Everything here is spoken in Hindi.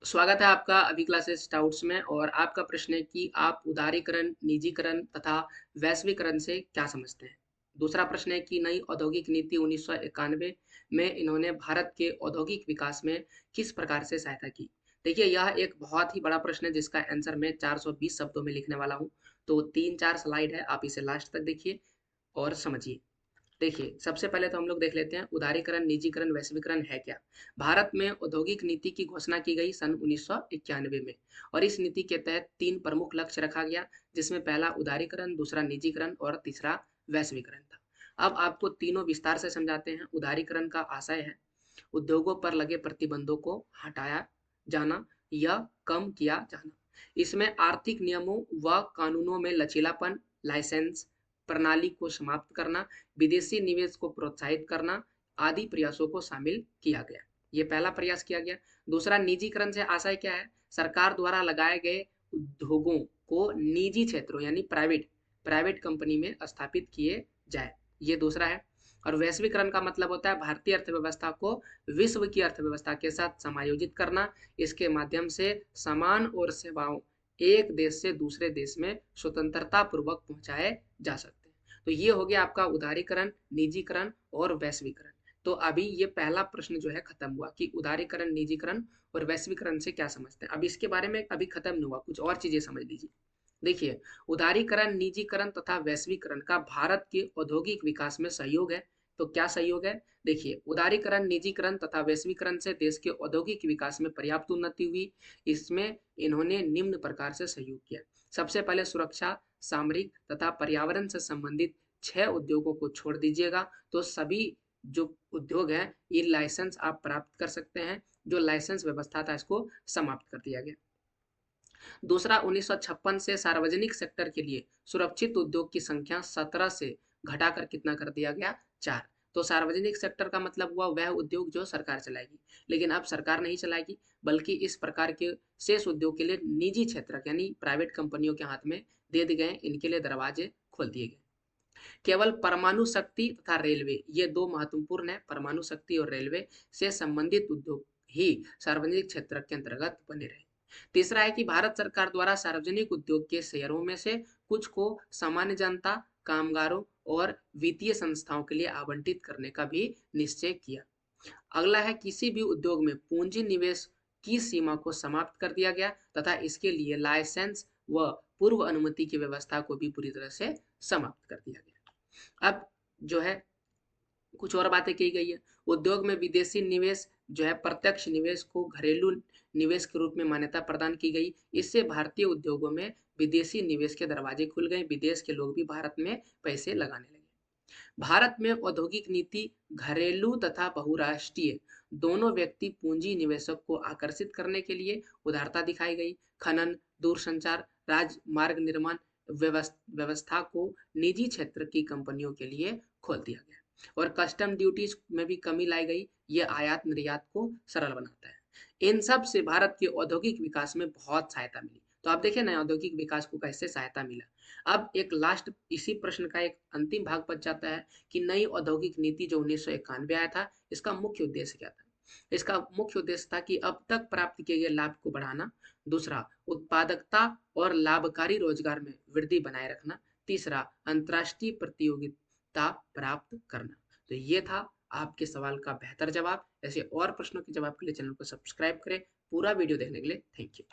स्वागत है आपका अभी क्लासेस डाउट्स में। और आपका प्रश्न है कि आप उदारीकरण, निजीकरण तथा वैश्वीकरण से क्या समझते हैं। दूसरा प्रश्न है कि नई औद्योगिक नीति 1991 में इन्होंने भारत के औद्योगिक विकास में किस प्रकार से सहायता की। देखिए, यह एक बहुत ही बड़ा प्रश्न है जिसका आंसर मैं 420 शब्दों में लिखने वाला हूँ। तो 3-4 स्लाइड है, आप इसे लास्ट तक देखिए और समझिए। देखिए, सबसे पहले तो हम लोग देख लेते हैं उदारीकरण, निजीकरण, वैश्वीकरण है क्या? भारत में औद्योगिक नीति की घोषणा की गई सन 1991 में। और इस नीति के तहत 3 प्रमुख लक्ष्य रखा गया, जिसमें पहला उदारीकरण, दूसरा निजीकरण और तीसरा वैश्वीकरण था। अब आपको तीनों विस्तार से समझाते हैं। उदारीकरण का आशय है उद्योगों पर लगे प्रतिबंधों को हटाया जाना या कम किया जाना। इसमें आर्थिक नियमों व कानूनों में लचीलापन, लाइसेंस प्रणाली को समाप्त करना, विदेशी निवेश को प्रोत्साहित करना आदि प्रयासों को शामिल किया गया। ये पहला प्रयास किया गया। दूसरा, निजीकरण से आशय क्या है? सरकार द्वारा लगाए गए उद्योगों को निजी क्षेत्रों यानी प्राइवेट प्राइवेट कंपनी में स्थापित किए जाए। ये दूसरा है। और वैश्वीकरण का मतलब होता है भारतीय अर्थव्यवस्था को विश्व की अर्थव्यवस्था के साथ समायोजित करना। इसके माध्यम से सामान और सेवाओं एक देश से दूसरे देश में स्वतंत्रता पूर्वक पहुंचाए जा सकते हैं। तो ये हो गया आपका उदारीकरण, निजीकरण और वैश्वीकरण। तो अभी ये पहला प्रश्न जो है खत्म हुआ कि उदारीकरण, निजीकरण और वैश्वीकरण से क्या समझते हैं। अब इसके बारे में अभी खत्म नहीं हुआ, कुछ और चीजें समझ लीजिए। देखिए, उदारीकरण, निजीकरण तथा वैश्वीकरण का भारत के औद्योगिक विकास में सहयोग है। तो क्या सहयोग है? देखिए, उदारीकरण, निजीकरण तथा वैश्वीकरण से देश के औद्योगिक विकास में पर्याप्त उन्नति हुई। इसमें इन्होंने निम्न प्रकार से सहयोग किया। सबसे पहले सुरक्षा, सामरिक तथा पर्यावरण से संबंधित 6 उद्योगों को छोड़ दीजिएगा तो सभी जो उद्योग हैं ये लाइसेंस आप प्राप्त कर सकते हैं। जो लाइसेंस व्यवस्था था इसको समाप्त कर दिया गया। दूसरा, 1956 से सार्वजनिक सेक्टर के लिए सुरक्षित उद्योग की संख्या 17 से घटाकर कितना कर दिया गया? 4। तो सार्वजनिक सेक्टर का मतलब हुआ वह उद्योग जो सरकार चलाएगी, लेकिन अब सरकार नहीं चलाएगी बल्कि इस प्रकार के शेष उद्योग के लिए निजी क्षेत्र यानी प्राइवेट कंपनियों के हाथ में दे दिए गए। इनके लिए दरवाजे खोल दिए गए। केवल परमाणु शक्ति तथा रेलवे, ये दो महत्वपूर्ण है। परमाणु शक्ति और रेलवे से संबंधित उद्योग ही सार्वजनिक क्षेत्र के अंतर्गत बने रहे। तीसरा है कि भारत सरकार द्वारा सार्वजनिक उद्योग के शेयरों में से कुछ को सामान्य जनता, कामगारों और वित्तीय संस्थाओं के लिए आवंटित करने का भी निश्चय किया। अगला है, किसी भी उद्योग में पूंजी निवेश की सीमा को समाप्त कर दिया गया तथा इसके लिए लाइसेंस व पूर्व अनुमति की व्यवस्था को भी पूरी तरह से समाप्त कर दिया गया। अब जो है कुछ और बातें की गई है। उद्योग में विदेशी निवेश जो है प्रत्यक्ष निवेश को घरेलू निवेश के रूप में मान्यता प्रदान की गई। इससे भारतीय उद्योगों में विदेशी निवेश के दरवाजे खुल गए। विदेश के लोग भी भारत में पैसे लगाने लगे। भारत में औद्योगिक नीति घरेलू तथा बहुराष्ट्रीय दोनों व्यक्ति पूंजी निवेशक को आकर्षित करने के लिए उदारता दिखाई गई। खनन, दूरसंचार, राजमार्ग निर्माण व्यवस्था को निजी क्षेत्र की कंपनियों के लिए खोल दिया गया। और कस्टम ड्यूटीज में भी कमी लाई गई। ये आयात निर्यात को सरल बनाता है। इन सब से भारत के औद्योगिक विकास में बहुत सहायता मिली। तो आप देखें ना औद्योगिक विकास को कैसे सहायता मिला। अब एक लास्ट इसी प्रश्न का एक अंतिम भाग बच जाता है कि नई औद्योगिक नीति जो 1991 आया था, इसका मुख्य उद्देश्य क्या था? इसका मुख्य उद्देश्य था कि अब तक प्राप्त किए गए लाभ को बढ़ाना। दूसरा, उत्पादकता और लाभकारी रोजगार में वृद्धि बनाए रखना। तीसरा, अंतर्राष्ट्रीय प्रतियोगिता प्राप्त करना। तो ये था आपके सवाल का बेहतर जवाब। ऐसे और प्रश्नों के जवाब के लिए चैनल को सब्सक्राइब करें। पूरा वीडियो देखने के लिए थैंक यू।